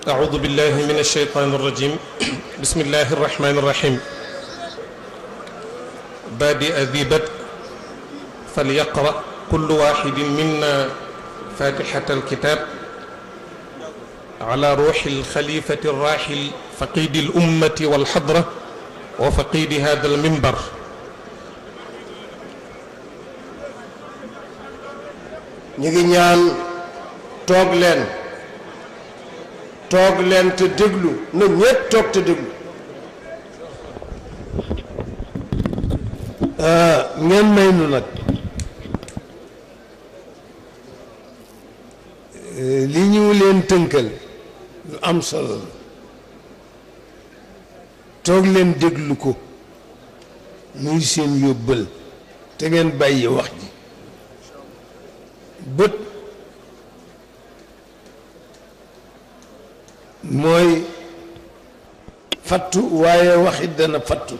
أعوذ بالله من الشيطان الرجيم بسم الله الرحمن الرحيم بادئ ذي بدء فليقرأ كل واحد منا فاتحة الكتاب على روح الخليفة الراحل فقيد الأمة والحضرة وفقيد هذا المنبر ñi ñaan toog leen te déglu na ñépp toog te déglu ngeen may nu nag li ñu leen tënkal lu am solo la toog leen déglu ko muy seen yóbbal te ngeen bàyyi wax ji bët mooy fattu waaye waxit dana fattu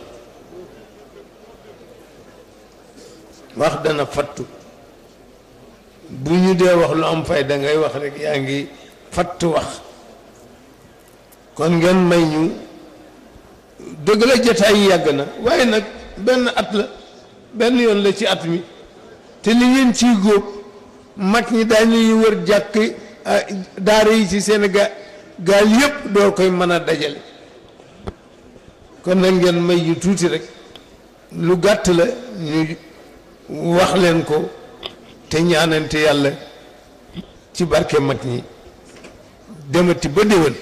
wax dana fattu bu ñu dee wax lu am fay da ngay wax rek yaa ngi fattu wax kon ngeen may ñu dëgg la jotaay yi yàgg na waaye nag benn at la benn yoon la ci at mi te li ngeen ciy góob mag ñi daañuy wër jàkk daara yi ci Sénégal gaal yëpp doo koy mën a dajale kon nag ngeen may yu tuuti rek lu gàtt la ñu wax leen ko te ñaanante yàlla ci barke mag ñi demati ba déwén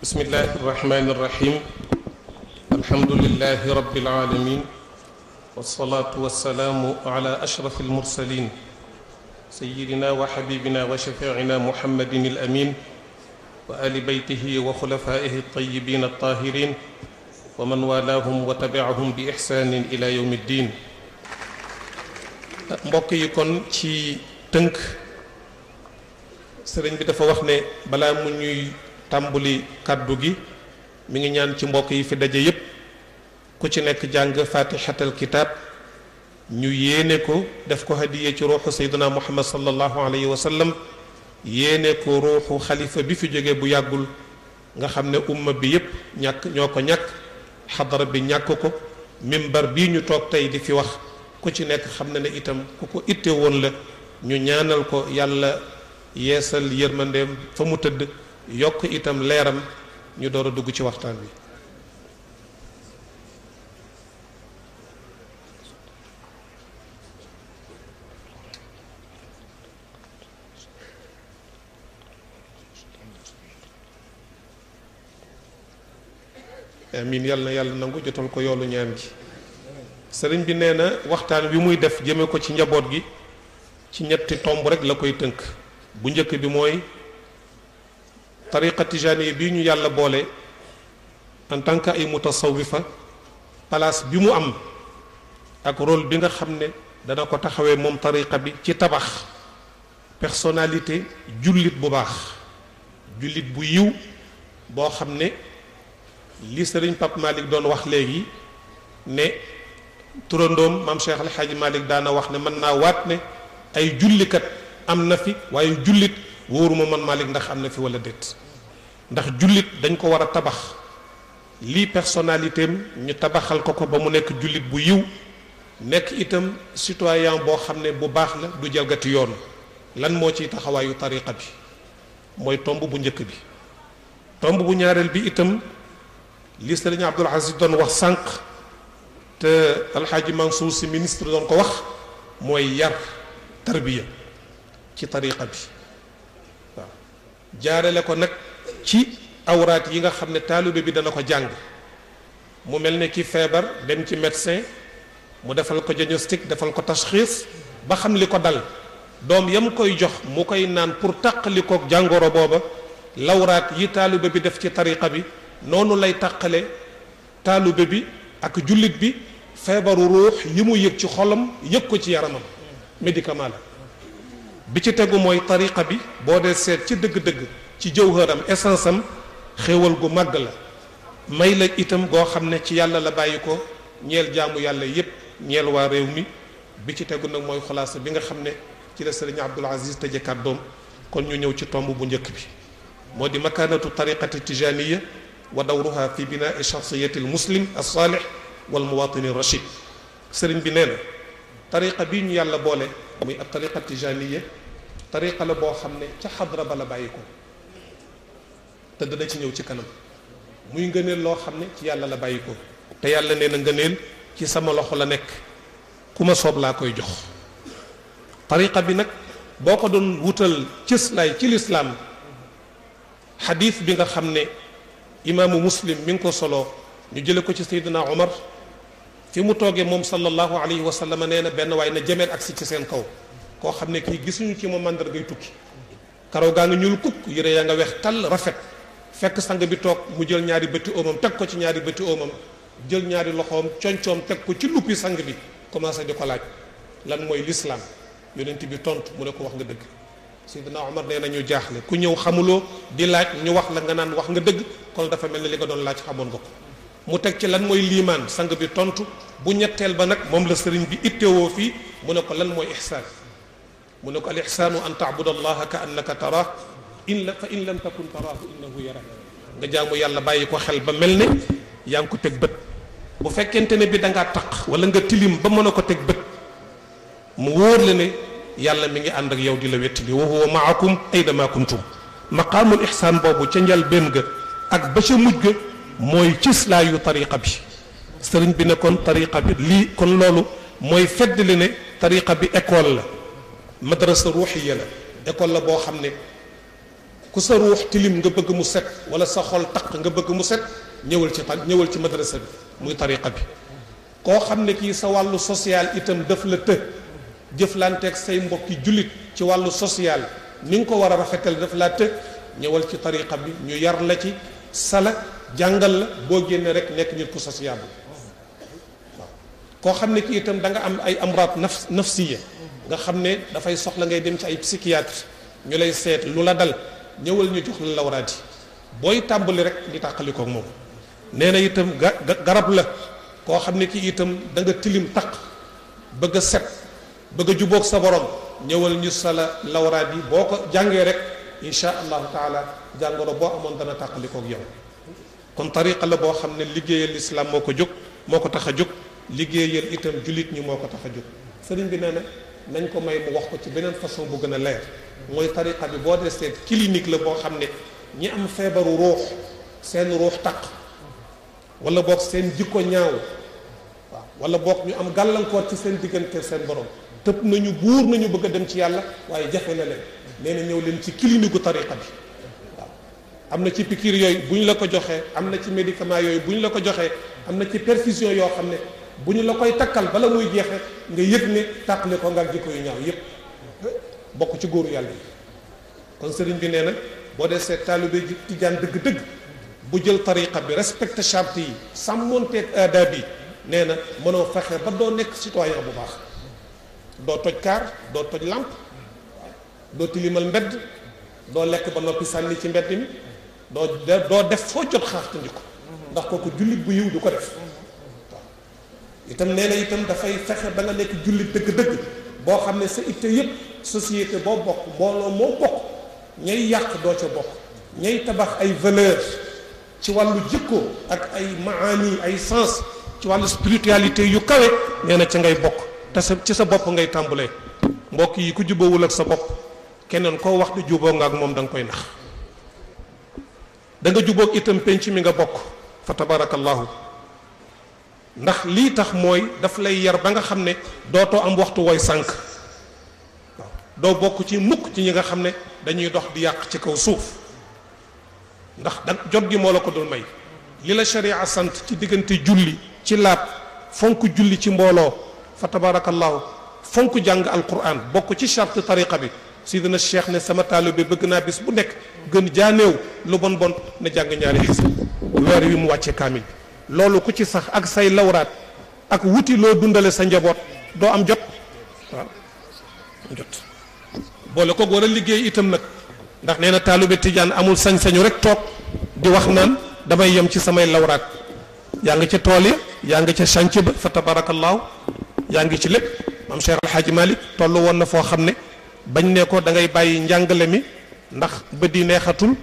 bismillahi irrahmani irrahim alhamdulilahi rabbil alamin wasalaatu wasalaamu ala ashraf almursalin sayidina wa xabibina wa shafiicina muhammadin alamin wa ali beytihi wa xulafaihi altayibin altahirin wa man walaahum wa tabiahum bi ixsaanin ila yowmi ddin mbokk yi kon ci tënk sëriñ bi dafa wax ne balaa mu ñuy tàmbuli kàddu gi mi ngi ñaan ci mbokk yi fi daje yépp ku ci nekk jàng fatihatal kitab ñu yéene ko def ko hadiye ci ruuxu sayduna muhammad sallallahu alayhi wa sallam yéene ko ruuxu xalifa bi fi jóge bu yàggul nga xam ne umma bi yépp ñoo ko ñàkk xadara bi ñàkk ko mimbar bii ñu toog tey di fi wax ku ci nekk xam na ne itam ku ko itte woon la ñu ñaanal ko yàlla yeesal yërmandeem fa mu tëdd yokk itam leeram ñu door a dugg ci waxtaan bi amin yàlla na yàlla nangu jotal ko yoolu ñaan gi sëriñ bi nee na waxtaan wi muy def jëme ko ci njaboot gi ci ñetti tomb rek la koy tënk bu njëkk bi mooy tariqa tijaani bii ñu yàlla boole en tant que ay mutasawifa place bi mu am ak rôle bi nga xam ne dana ko taxawee moom tariqa bi ci tabax personnalité jullit bu baax jullit bu yiw boo xam ne li sëriñ Pape Malick doon wax léegi ne turandoom maam Cheikh El Hadji Malick daana wax ne mën naa waat ne ay jullikat am na fi waaye jullit wóoruma man Malick ndax am na fi wala déet ndax jullit dañ ko war a tabax lii personnalité am ñu tabaxal ko ba mu nekk jullit bu yiw nekk itam citoyen boo xam ne bu baax la du jalgati yoon lan moo ciy taxawaayu tariqa bi mooy tomb bu njëkk bi tomb bu ñaareel bi itam li sëriñ Abdul Aziz doon wax sànq te alxaaji Mansour si ministre doon ko wax mooy yar tarbiya ci tariqa bi waaw jaarale ko nag ci awraat yi nga xam ne taalibe bi dana ko jàng mu mel ne ki feebar dem ci médecin mu defal ko diagnostic defal ko tashxiis ba xam li ko dal doom yam koy jox mu koy naan pour taqali ko jàngoro booba lawraat yi taalibe bi def ci tariqa bi noonu lay taqale taalibe bi ak jullit bi feebaru ruux yi mu yëg ci xolam yëg ko ci yaramam médicament la bi ci tegu mooy tariqa bi boo dee seet ci dëgg-dëgg ci jawharam essence am xéewal gu màgg la may la itam goo xam ne ci yàlla la bàyyi ko ñeel jaamu yàlla yépp ñeel waa réew mi bi ci tegu nag mooy xulaasa bi nga xam ne ci la sëriñ Abdul Aziz tëje kàddoom kon ñu ñëw ci tomb bu njëkk bi moo di makaanatu tariqati tijaniya wa dawruha fi binaa shaxsiyati almuslim alsaalih wal muwatini rachid sëriñ bi nee na tariqa bii ñu yàlla boole muy ab tariqa tijaniya tariqa la boo xam ne ca xadra ba la bàyyi ko te dana ci ñëw ci kanam muy ngëneel loo xam ne ci yàlla la bàyyi ko te yàlla nee na ngëneel ci sama loxo la nekk ku ma soob laa koy jox tariqa bi nag boo ko doon wutal cëslaay ci lislaam xadiis bi nga xam ne imaamu muslim mi ngi ko solo ñu jële ko ci seydina omar fi mu toogee moom sallallahu alayhi wa sallam nee na benn waaye na jëmeel agsi ci seen kaw koo xam ne kii gisuñu ci moom màndargay tukki karaw gaa nga ñuul kukk yére yaa nga weex tàll rafet fekk sang bi toog mu jël ñaari bëti oomam teg ko ci ñaari bëti oomam jël ñaari loxoom concoom teg ko ci luppi sang bi commencé di ko laaj lan mooy lislaam yonent bi tontu mu ne ko wax nga dëgg Seydina Omar nee na ñu jaaxle ku ñëw xamuloo di laaj ñu wax la nga naan wax nga dëgg kon dafa mel ne li nga doon laaj xamoon nga ko mu teg ci lan mooy liimaan sang bi tontu bu ñetteel ba nag moom la sëriñ bi ittewoo fii mu ne ko lan mooy ihsaan mu ne ko al ihsaanu an taabuda allaha ka annaka taraah fa in lam takun taraahu innahu yara nga jaamu yàlla bàyyi ko xel ba mel ne yaa ngi ko teg bët bu fekkente ne bi da ngaa taq wala nga tilim ba mën a ko teg bët mu wóor la ne yàlla mi ngi ànd ak yow di la wettali wa huwa maakum aydama kuntum maqaamul ihsaan boobu ca njal benn ga ak ba ca mujj ga mooy cislaayu tariqa bi sëriñ bi ne kon tariqa bi lii kon loolu mooy feddali ne tariqa bi école la madrasa ruuxiya la école la boo xam ne ku sa ruux tilim nga bëgg mu set wala sa xol taq nga bëgg mu set ñëwal ci madrasa bi muy tariqa bi koo xam ne kii sa wàllu social itam daf la të jëflanteeg say mbokki jullit ci wàllu social ni nga ko war a rafetal daf laa të ñëwal ci tariqa bi ñu yar la ci sala jàngal la boo génnee rek nekk nit ku sociable waaw koo xam ne kii itam da nga am ay amraat nafsiya nga xam ne dafay soxla ngay dem ci ay psychiatre ñu lay seet lu la dal ñëwal ñu jox la lawraat yi booy tàmbali rek di tàqalikoo ak moom nee na itam garab la koo xam ne kii itam da nga tilim taq bëgg a set bëgg a jubóog sa borom ñëwal ñu sala lawraat yi boo ko jàngee rek insha allahu taala jàngoro boo amoon dana tàqalikoo ak yow kon tariqa la boo xam ne liggéeyal lislaam moo ko jóg moo ko tax a jóg liggéeyal itam jullit ñi moo ko tax a jóg sëriñ bi nee na nañ ko may mu wax ko ci beneen façon bu gën a leer mooy tariqa bi boo dee seet clinique la boo xam ne ñi am feebaru ruux seen ruux taq wala boog seen jikko ñaaw waaw wala boog ñu am gàllankoor ci seen diggante seen borom tëb nañu buur nañu bëgg a dem ci yàlla waaye jafe na leen nee na ñëw leen ci clinique gu tariqa bi waaw am na ci piqûre yooyu bu ñu la ko joxee am na ci médicament yooyu bu ñu la ko joxee am na ci perfusion yoo xam ne bu ñu la koy takkal bala muy jeexee nga yëg ne tàqale ko nga ak jikko yu ñaaw yépp bokk ci góoru yàlla yi kon sëriñ bi nee na boo dee seet taalibe ji tijaan dëgg-dëgg bu jël tariqa bi respecté charte yi sàmmonteeg aadab yi nee na mënoo fexe ba doo nekk citoyen bu baax doo toj kaar doo toj lamp doo tilimal mbedd doo lekk ba noppi sànni ci mbedd mi doo def foo jot xaaxtandi ko ndax kooku jullit bu yiw du ko def waaw itam nee na itam dafay fexe ba nga nekk jullit dëgg-dëgg boo xam ne sa itte yépp société boo bokk mbooloo moo bokk ñay yàq doo ca bokk ñay tabax ay valeur ci wàllu jikko ak ay maani ay sens ci wàllu spiritualité yu kawe nee na ca ngay bokk te ci sa bopp ngay tàmbalee mbokk yi ku jubóowul ak sa bopp keneen koo wax di juboo nga ak moom da nga koy nax da nga jubóog itam penc mi nga bokk fa tabarakallahu ndax lii tax mooy daf lay yar ba nga xam ne dootoo am waxtu woy sànq waaw doo bokk ci mukk ci ñi nga xam ne dañuy dox di yàq ci kaw suuf ndax da jot gi moo la ko dul may li la sharia sant ci diggante julli ci laab fonk julli ci mbooloo fa tabarakallahu fonk jàng alquran bokk ci charte tariqa bi sidina cheikh ne sama taalibe bëgg naa bis bu nekk gën jaaneew lu bon bon na jàng ñaari xisab weer wi mu wàcce kaamil bi loolu ku ci sax ak say lawraat ak wuti loo dundale sa njaboot doo am jot waaw jot boole ko war a liggéey itam nag ndax nee na taalibe tijaan amul sañ-sañu rek toog di wax naan damay yem ci samay lawraat yaa ngi ca tool ya yaa ngi ca chantier ba fa tabarakallahu yaa ngi ci lépp maam Cheikh Alhaaji Malick toll woon na foo xam ne bañ ne ko da ngay bàyyi njàngale mi ndax bët yi neexatul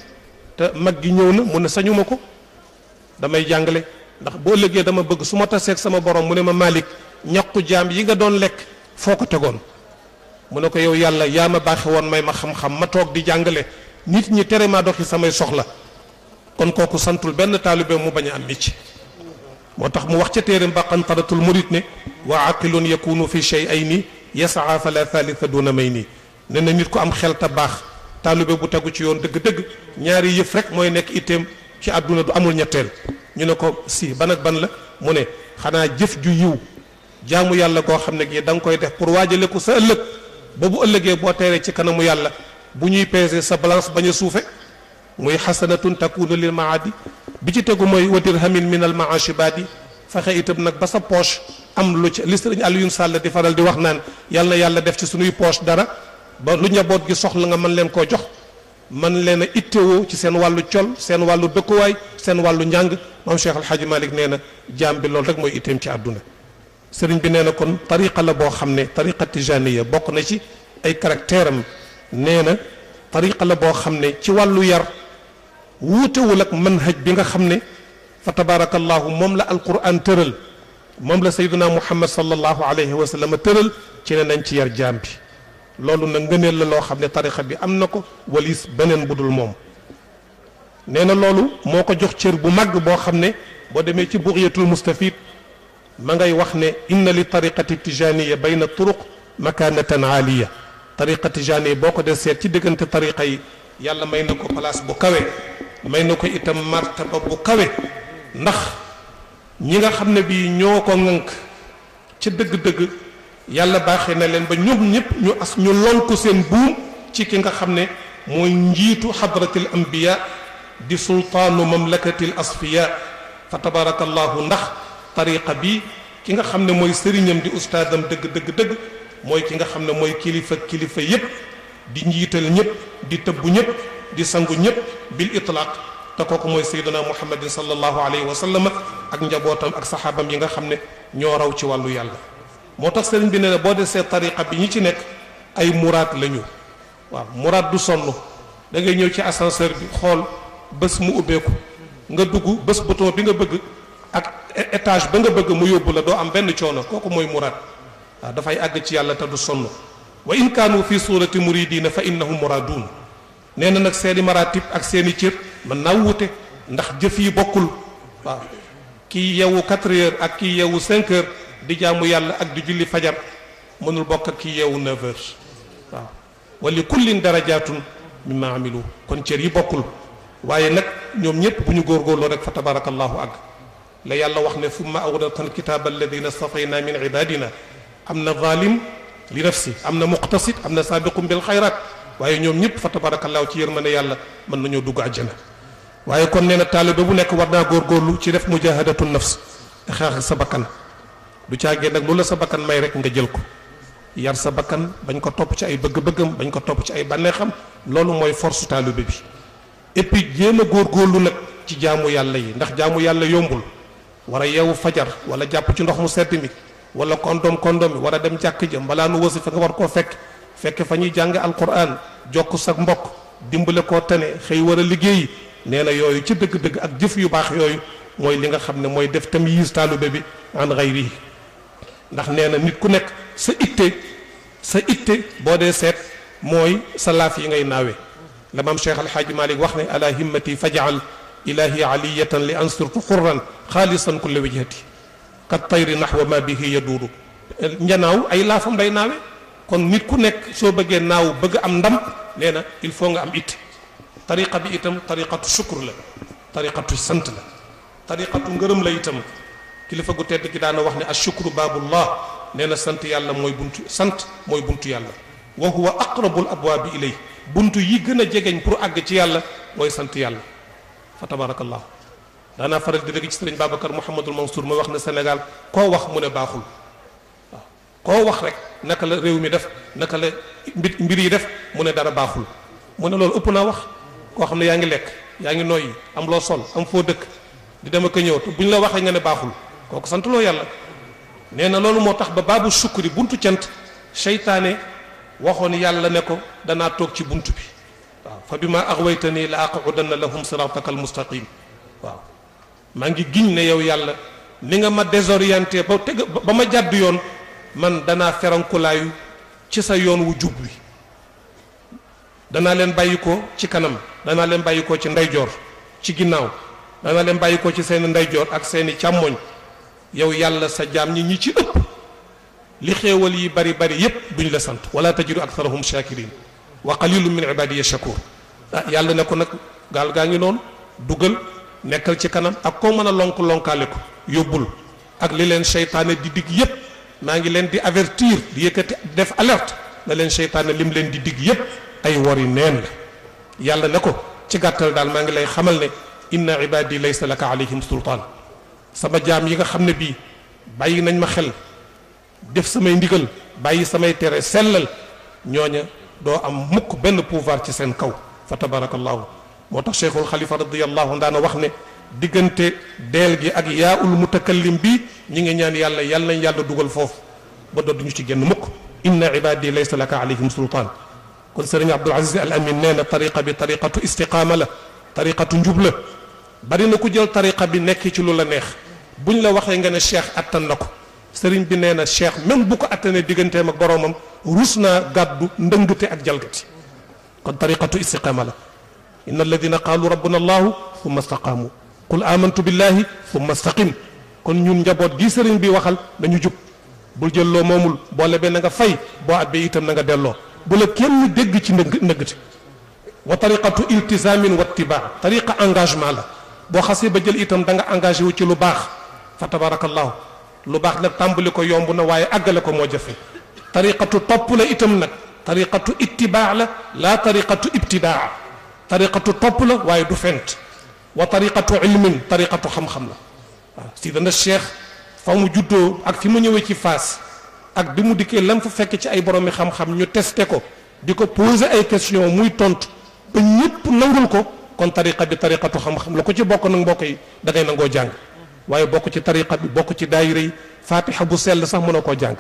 te mag gi ñëw na mu ne sañuma ko damay jàngale ndax boo ëllëgee dama bëgg su ma taseeg sama borom mu ne ma Malick ñaqu jaam yi nga doon lekk foo ko tegoon mu ne ko yow yàlla yaa ma baaxe woon may ma xam-xam ma toog di jàngale nit ñi tere maa doxi samay soxla kon kooku santul benn taalibe mu bañ a am micc moo tax mu wax ca téeréem ba qantaratul murid ne wa aqilun yakunu fi shay'ayni yasaa fala thalitha duna may nii ne na nit ku am xel te baax taalibe bu tegu ci yoon dëgg-dëgg ñaari yëf rek mooy nekk itteem ci àdduna du amul ñetteel ñu ne ko si ban ak ban la mu ne xanaa jëf ju yiw jaamu yàlla goo xam ne gii da nga koy def pour waajale ko sa ëllëg ba bu ëllëgee boo teeree ci kanamu yàlla bu ñuy peser sa balance bañ a suufe muy xasanatun takunu lil maadi bi ci tegu mooy wa dirhamin min al maashi baadi fexe itam nag ba sa poche am lu ci li sëriñ Alioune Sall di faral di wax naan yàlla na yàlla def ci suñuy poche dara ba lu njaboot gi soxla nga mën leen koo jox man leen a ittewoo ci seen wàllu col seen wàllu dëkkuwaay seen wàllu njàng maam Cheikh Al Hadj Malick nee na jaam bi loolu rek mooy itteem ci àdduna sëriñ bi nee na kon tariqa la boo xam ne tariqa tijaniya bokk na ci ay caractère am nee na tariqa la boo xam ne ci wàllu yar wuutewul ak manhaj bi nga xam ne fa tabarakallahu moom la alquran tëral moom la sayduna muhammad sallallahu alayhi wa sallam tëral ci ne nañ ci yar jaam bi loolu nag ngëneel la loo xam ne tariqa bi am na ko walis beneen budul moom nee na loolu moo ko jox cër bu màgg boo xam ne boo demee ci bughyatul mustafid ma ngay wax ne inna li tariqati tijaniya bayna turuq makanatan aaliya tariqa tijaniya boo ko dee seet ci diggante tariqa yi yàlla may na ko place bu kawe may na ko itam martaba bu kawe ndax ñi nga xam ne bii ñoo ko ŋànk ca dëgg-dëgg yàlla baaxee na leen ba ñoom ñëpp ñu lonku seen buum ci ki nga xam ne mooy njiitu xadratil anbiya di sultaanu mamlakatil asfiya fa tabarakallahu ndax tariqa bi ki nga xam ne mooy sëriñam di ustaadam dëgg mooy ki nga xam ne mooy kilifa yépp di njiital ñëpp di tëbbu ñëpp di sangu ñëpp bil itlaq te kooku mooy sayyiduna muhammadin sallallahu alayhi wa sallam ak njabootam ak saxaabam yi nga xam ne ñoo raw ci wàllu yàlla moo tax sëriñ bi ne la boo desee tariqa bi ñi ci nekk ay muraad lañu waaw muraad du sonn da ngay ñëw ci ascenseur bi xool bés mu ubbeeku nga dugg bés bouton bi nga bëgg ak étage ba nga bëgg mu yóbbu la doo am benn coono kooku mooy muraad waaw dafay àgg ci yàlla te du sonn wa in kaanu fi surati muridina fa innahum muradun nee na nag seeni maratib ak seeni cër mën naa wute ndax jëf yi bokkul waaw kii yeewu 4 heures ak kii yeewu 5 heures di jaamu yàlla ak di julli fajar mënul bokk ak kii yeewu 9 heures waaw wa li kullin darajatun mimma amilu kon cër yi bokkul waaye nag ñoom ñëpp bu ñu góorgóorloo rek fa tabarakallahu àgg la yàlla wax ne summa awratna alkitaba alladina stafayna min ibadina am na zalim li nafsi am na muqtasid am na saabiqum bil xayrat waaye ñoom ñëpp fa tabarakallahu ci yërmande yàlla mën nañoo dugg àjjana waaye kon nee na taalibe bu nekk war naa góorgóorlu ci def mujahadatu nafs te xeex sa bakkan du caagee nag lu la sa bakkan may rek nga jël ko yar sa bakkan bañ ko topp ci ay bëgg-bëggam bañ ko topp ci ay bànneexam loolu mooy force taalibe bi et puis jéem a góorgóorlu nag ci jaamu yàlla yi ndax jaamu yàlla yombul war a yeewu fajar wala jàpp ci ndox mu sedd mi wala kondom mi war a dem jàkk ja balaa nu wasifa nga war koo fekk fa ñuy jàng alquran jokk sa mbokk dimbale koo tane xëy war a liggéeyi nee na yooyu ci dëgg-dëgg ak jëf yu baax yooyu mooy li nga xam ne mooy def tamyiz taalibe bi an ghayrihi ndax nee na nit ku nekk sa itte boo dee seet mooy sa laaf yi ngay naawee la maam Cheikh Al Hadj Malick wax ne ala himmati fajal ilahi aliyatan li ansirtu xurran xaalisan kulle wijhati kat tayri naxwa ma bihi yaduuru njanaaw ay laafam day naawe kon nit ku nekk soo bëggee naaw bëgg am ndam nee na il faut nga am it tariqa bi itam tariqatu sukkur la tariqatu sant la tariqatu ngërëm la itam kilifa gu tedd ki daana wax ne ashukru baabullah nee na sant yàlla mooy buntu yàlla wa huwa aqrabul abwaabi ilay buntu yi gën a jegeñ pour àgg ci yàlla mooy sant yàlla fa tabarakallah daanaa faral di dégg ci sëriñ Babacar Mouhamadul Mansour ma wax ne Sénégal koo wax mu ne baaxul waaw koo wax rek naka la réew mi def naka la mbir yi def mu ne dara baaxul mu ne loolu ëpp naa wax koo xam ne yaa ngi lekk yaa ngi noyyi am loo sol am foo dëkk di dem ak a ñëw te bu ñu la waxee nga ne baaxul kooku santuloo yàlla nee na loolu moo tax ba baabu sukkuri buntu cant seytaane waxoon yàlla ne ko danaa toog ci bunt bi waaw fa bi ma axwaytani la aqudanna lahum sirataka almustaqim waaw maa ngi giñ ne yow yàlla ni nga ma désorienté ba ma jàdd yoon man danaa ferankulaayu ci sa yoon wu jub wi danaa leen bàyyi ko ci kanam danaa leen bàyyi ko ci ndeyjoor ci ginnaaw danaa leen bàyyi ko ci seeni ndeyjoor ak seeni càmmoñ yow yàlla sa jaam ñi ci ëpp li xéewal yi bari bari yépp duñ la sant wala tajidu aktharahum shakirin wa qalilun min ibadiya shakur yàlla ne ko nag gaal gaa ngi noonu dugal nekkal ci kanam ak koo mën a lonkaale ko yóbbul ak li leen seytaane di dig yépp maa ngi leen di avertir di yëkkati def alerte na leen seytaane lim leen di dig yépp ay wori neen la yàlla ne ko ci gàttal daal maa ngi lay xamal ne inna ibadi laysa laka alayhim sultaan sama jaam yi nga xam ne bii bàyyi nañ ma xel def samay ndigal bàyyi samay tere sellal ñooña doo am mukk benn pouvoir ci seen kaw fa tabarakallahu moo tax cheikhul xalifa radiallahu daana wax ne diggante deel gi ak yaa ul mutakallim bi ñi ngi ñaan yàlla yàlla nañ yàlla dugal foofu ba dootuñu ci génn mukk inna ibadi laysa laka alayhim sultaan kon sëriñ abdul aziz al amin nee na tariqa bi tariqatu istiqaama la tariqatu njub la bari na ku jël tariqa bi nekk ci lu la neex buñ la waxee nga ne cheikh attan na ko sëriñ bi nee na cheikh même bu ko attanee digganteem ak boroomam rus naa gàddu ndëngte ak jalgati kon tariqatu istiqaama la inna alladina qaalu rabbuna allahu thumma istaqaamu qul amantu billahi thumma istaqim kon ñun njaboot gi sëriñ bi waxal nañu jub bul jël loo moomul boo lebee na nga fay boo abbee itam na nga delloo bu la kenn dégg ci ndëngte wa tariqatu iltisamin wa ittibaa tariqa engagement la boo xasee ba jël itam da nga engagé wu ci lu baax fa tabarakallahu lu baax nag tàmbali ko yomb na waaye àggale ko moo jafe tariqatu topp la itam nag tariqatu ittibaa la laa tariqatu ibtidaa tariqatu topp la waaye du fent wa tariqatu ilmin tariqatu xam-xam la waaw si dana cheikh fa mu juddoo ak fi mu ñëwee ci Faas ak bi mu dikkee lam fa fekk ci ay boroomi xam-xam ñu testé ko di ko poser ay question muy tontu ba ñëpp nangul ko kon tariqa bi tariqatu xam-xam la ko ci bokk nag mbokk yi da ngay nangoo jàng waaye bokk ci tariqa bi bokk ci daayira yi fatiha bu sell sax mënoo koo jàng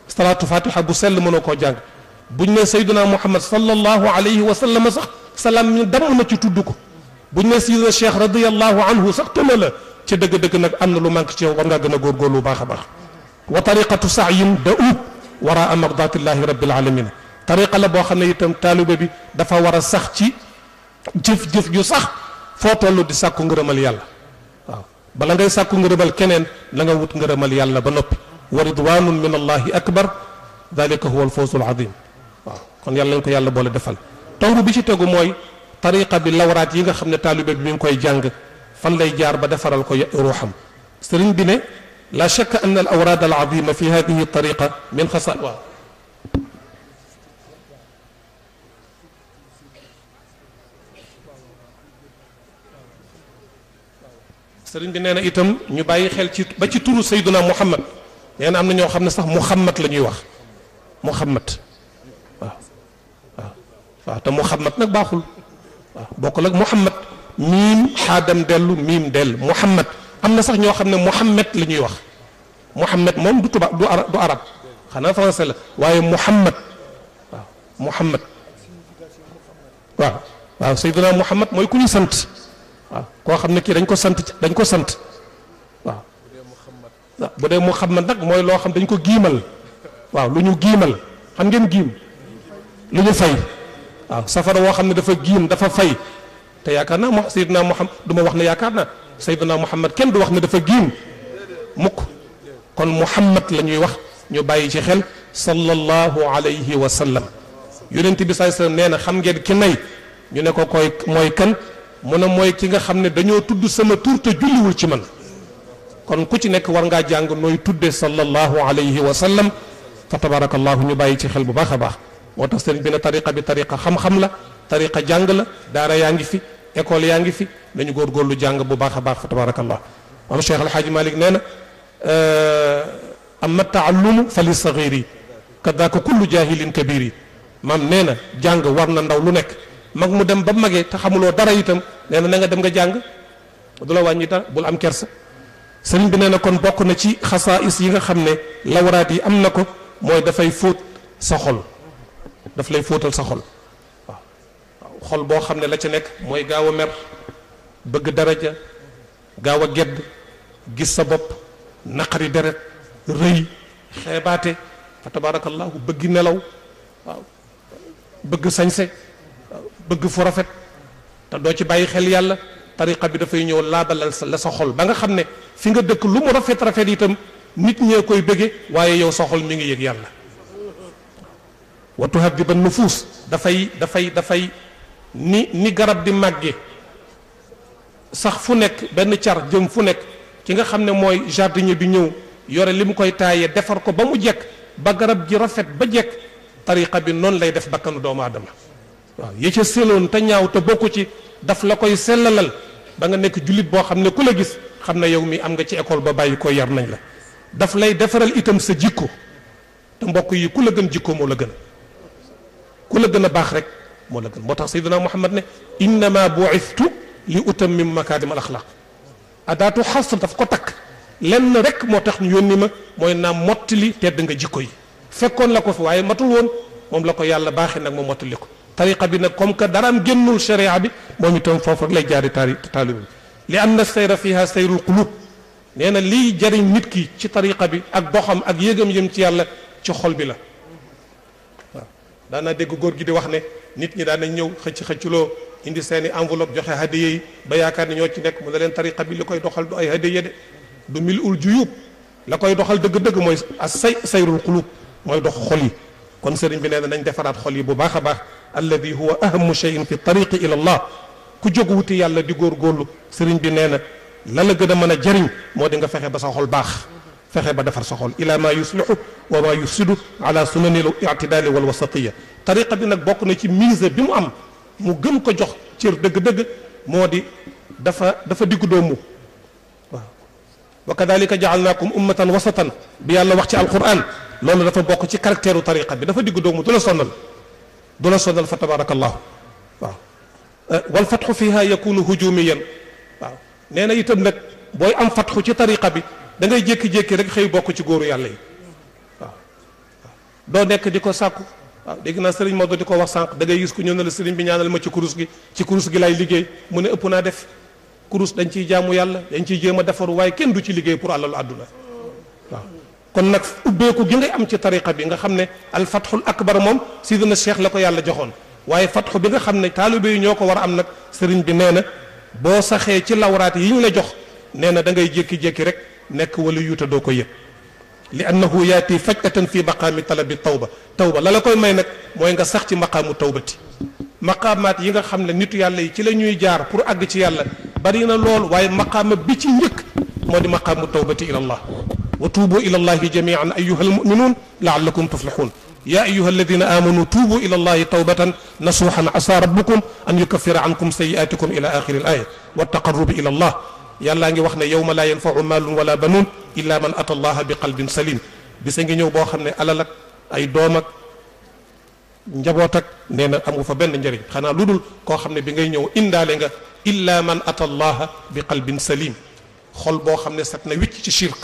salaatu fatiha bu sell mënoo koo jàng buñ ne sayduna muhammad sallallahu alayhi wa sallam sax salaam ñu damm na ci tudd ko buñ ne sayyidina cheikh radiyallahu anhu sax tëma la ci dëgg-dëgg nag am na lu manque ci yow war ngaa gën a góorgóorlu baax a baax wa tariqatu sa'yin da'ub waraa mardatillahi rabbil alamin tariqa la boo xam ne itam taalibe bi dafa war a sax ci jëf-jëf ju sax foo toll di sàkku ngërëmal yàlla waaw bala ngay sàkku ngërëmal keneen la nga wut ngërëmal yàlla ba noppi wa ridwanun min allahi akbar dalika huwa alfawzul azim waaw kon yàlla nañ ko yàlla boole defal tomb bi ci tegu mooy tariqa bi lawraat yi nga xam ne taalibe bi mi ngi koy jàng fan lay jaar ba defaral ko ruuxam sëriñ bi ne la shakka anna al awraad al azima fi hadihi tariqa min xasa waaw sëriñ bi nee na itam ñu bàyyi xel ci ba ci turu sayduna muhammad nee na am na ñoo xam ne sax muhammad la ñuy wax muhammad waaw waaw waaw te muhammad nag baaxul waaw bokkul ak muhammad miim xaadam dellu miim dell muhammad am na sax ñoo xam ne muhammad la ñuy wax muhammad moom du tubaab du arab xanaa français la waaye muhammad waaw muhammad waaw waaw sayduna muhammad mooy ku ñu sant waaw koo xam ne kii dañ ko sant waaw bu dee muhammad nag mooy loo xam dañ ko giimal waaw lu ñu giimal xam ngeen giim lu ñu fay waaw safara woo xam ne dafa giim dafa fay te yaakaar naa sayyidina muhammad du ma wax ne yaakaar naa sayyidina muhammad kenn du wax ne dafa giim mukk kon muhammad la ñuy wax ñu bàyyi ci xel sallallahu alayhi wa sallam yonent bi sallallahu alayhi wa sallam nee na xam ngeen ki nay ñu ne ko koy mooy kan mu ne mooy ki nga xam ne dañoo tudd sama tur te julliwul ci man kon ku ci nekk war ngaa jàng nooy tudde sallallahu alayhi wa sallam fa tabarakallahu ñu bàyyi ci xel bu baax a baax moo tax sëriñ bi ne tariqa bi tariqa xam-xam la tariqa jàng la daara yaa ngi fi école yaa ngi fi dañu góorgóorlu jàng bu baax a baax fa tabarakallah am Cheikh Alhaaji Malik nee na amma taallumu fa li sagiri kadaka kullu jahilin kabiri maam nee na jàng war na ndaw lu nekk mag mu dem ba magee te xamuloo dara itam nee na nga dem nga jàng du la wàññi dara bul am kersa sëriñ bi nee na kon bokk na ci xasaais yi nga xam ne lawraat yi am na ko mooy dafay fóot sa xol daf lay fóotal sa xol waaw xol boo xam ne la ca nekk mooy gaaw a mer bëgg daraja gaaw a gedd gis sa bopp naqari deret rëy xeebaate fa tabarakallahu bëgg nelaw waaw bëgg sañse bëgg fu rafet te doo ci bàyyi xel yàlla tariqa bi dafay ñëw laabalal la sa xol ba nga xam ne fi nga dëkk lu mu rafet rafet itam nit ñee koy bëgge waaye yow sa xol mi ngi yëg yàlla wa tuhaddiba nufuus dafay ni garab di màgge sax fu nekk benn car jëm fu nekk ki nga xam ne mooy jardinier bi ñëw yore li mu koy taayee defar ko ba mu jekk ba garab ji rafet ba jekk tariqa bi noonu lay def bakkanu doomu aadama waaw yi ca seloon te ñaaw te bokku ci daf la koy sellalal ba nga nekk jullit boo xam ne ku la gis xam ne yow mi am nga ci école ba bàyyi ko yar nañ la daf lay defaral itam sa jikko te mbokk yi ku la gën jikko moo la gën ku la gën a baax rek moo la gën moo tax sayyidina Muhammad ne innama bu'ithtu li utammim makarim al axlaq adaatu xasr daf ko takk lenn rek moo tax ñu yónni ma mooy naa mottali tedd nga jikko yi fekkoon la ko fi waaye matul woon moom la ko yàlla baaxee nag ma mottali ko tariqa bi nag comme que daraam génnul sharia bi moom itam foofu rek lay jaari taalibe bi li anna sayra fiha sayrul qulub nee na liy jariñ nit ki ci tariqa bi ak doxam ak yéegam yëm ci yàlla ci xol bi la waaw daanaa dégg góor gi di wax ne nit ñi daan nañ ñëw xëcc-xëcculoo indi seeni enveloppe joxe hadiya yi ba yaakaar ne ñoo ci nekk mu ne leen tariqa bi li koy doxal du ay hadiya de du mil ul juyub la koy doxal dëgg-dëgg mooy sayrul qulub mooy dox xol yi kon sëriñ bi nee na nañ defaraat xol yi bu baax a baax alladi huwa ahamu cheyin fi tariqi ila allah ku jóg wuti yàlla di góorgóorlu sëriñ bi nee na la la gën a mën a jariñ moo di nga fexe ba sa xol baax fexe ba defar sa xol ila ma yuslihu wa ma yufsidu ala sunani l i'tidali wal wasatiya tariqa bi nag bokk na ci mise bi mu am mu gën ko jox cër dëgg-dëgg moo di dafa diggu doomu waaw wa kadalika jaalnaakum ummatan wasatan bi yàlla wax ci alquran loolu dafa bokk ci caractère u tariqa bi dafa diggu doomu du la sonal fa tabarakallahu waaw wal fatxu fiha yakunu hujumiyan waaw nee na itam nag booy am fatxu ci tariqa bi da ngay jékki-jékki rek xëy bokk ci góoru yàlla yi waaw doo nekk di ko sàkku waaw dégg naa sëriñ Maodo di ko wax sànq da ngay gis ku ñëw na la sëriñ bi ñaanal ma ci kurus gi lay liggéey mu ne ëpp naa def kurus dañ ciy jaamu yàlla dañ ciy jéem a defaru waaye kenn du ci liggéey pour àlalu àdduna waaw kon nag ubbeeku gi ngay am ci tariqa bi nga xam ne al fatxul akbar moom sidina cheikh la ko yàlla joxoon waaye fatxu bi nga xam ne taalibe yi ñoo ko war a am nag sëriñ bi nee na boo saxee ci lawraat yi ñu la jox nee na da ngay jékki-jékki rek nekk wala yuuta doo ko yëg li annahu yaati fajatan fi maqaami talabi tawba la koy may nag mooy nga sax ci maqaamu tawbati maqaamaat yi nga xam ne nitu yàlla yi ci la ñuy jaar pour àgg ci yàlla bari na lool waaye maqaama bi ci njëkk moo di maqaamu tawbati ila allah wa tuubu ila allahi jamian ayuha almuminuun laallakum tuflixuun ya ayuha alladina amanu tuubu ila allahi tawbatan nasuuxan asa rabbukum an yukaffira ankum sayiatikum ila axiri al aya wa taqarrubi ila allah yàllaa ngi wax ne yawma laa yanfau maalun wala banuun illa man ata allaha bi qalbin salim bisa ngi ñëw boo xam ne alal ak ay doom ak njaboot ak nee na amu fa benn njëriñ xanaa lu dul koo xam ne bi ngay ñëw indaale nga illa man ata allaha bi qalbin salim xol boo xam ne set na wicc ci shirk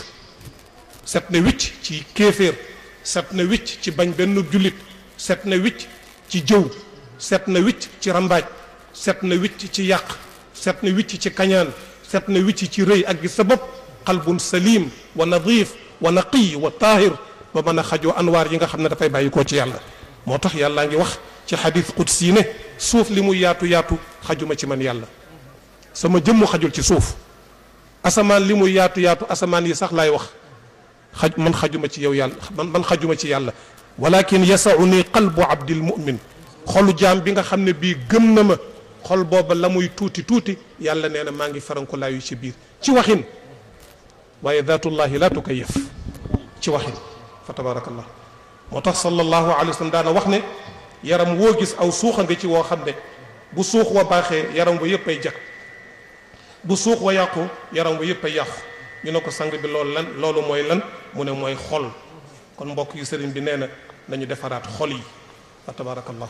set na wicc ci kéeféer set na wicc ci bañ benn jullit set na wicc ci jëw set na wicc ci rambaaj set na wicc ci yàq set na wicc ci kañaan set na wicc ci rëy ak gis sa bopp qalbun salim wa nadif wa naqiy wa taahir ba mën a xajoo anwaar yi nga xam ne dafay bàyyi koo ci yàlla moo tax yàllaa ngi wax ci xadis qudsi ne suuf li muy yaatu yaatu xajuma ci man yàlla sama jëmmu xajul ci suuf asamaan li muy yaatu yaatu asamaan yi sax laay wax man xajuma ci yow yàlla man xajuma ci yàlla walakin yasaau nii qalbu abdil mumin xolu jaam bi nga xam ne bii gëm na ma xol booba la muy tuuti tuuti yàlla nee na maa ngi faranko laayu ci biir ci waxin waaye daatullahi la tukayaf ci waxin fa tabarakallah moo tax sallallahu alayhi wa sallam daana wax ne yaram woo gis aw suuxa nga ci woo xam ne bu suux wa baaxee yaram wa yëpp ay jag bu suux wa yàqu yaram wa yëpp ay yàqu ñu ne ko sang bi loolu mooy lan mu ne mooy xol kon mbokk yu sëriñ bi nee na nañu defaraat xol yi fa tabarakallah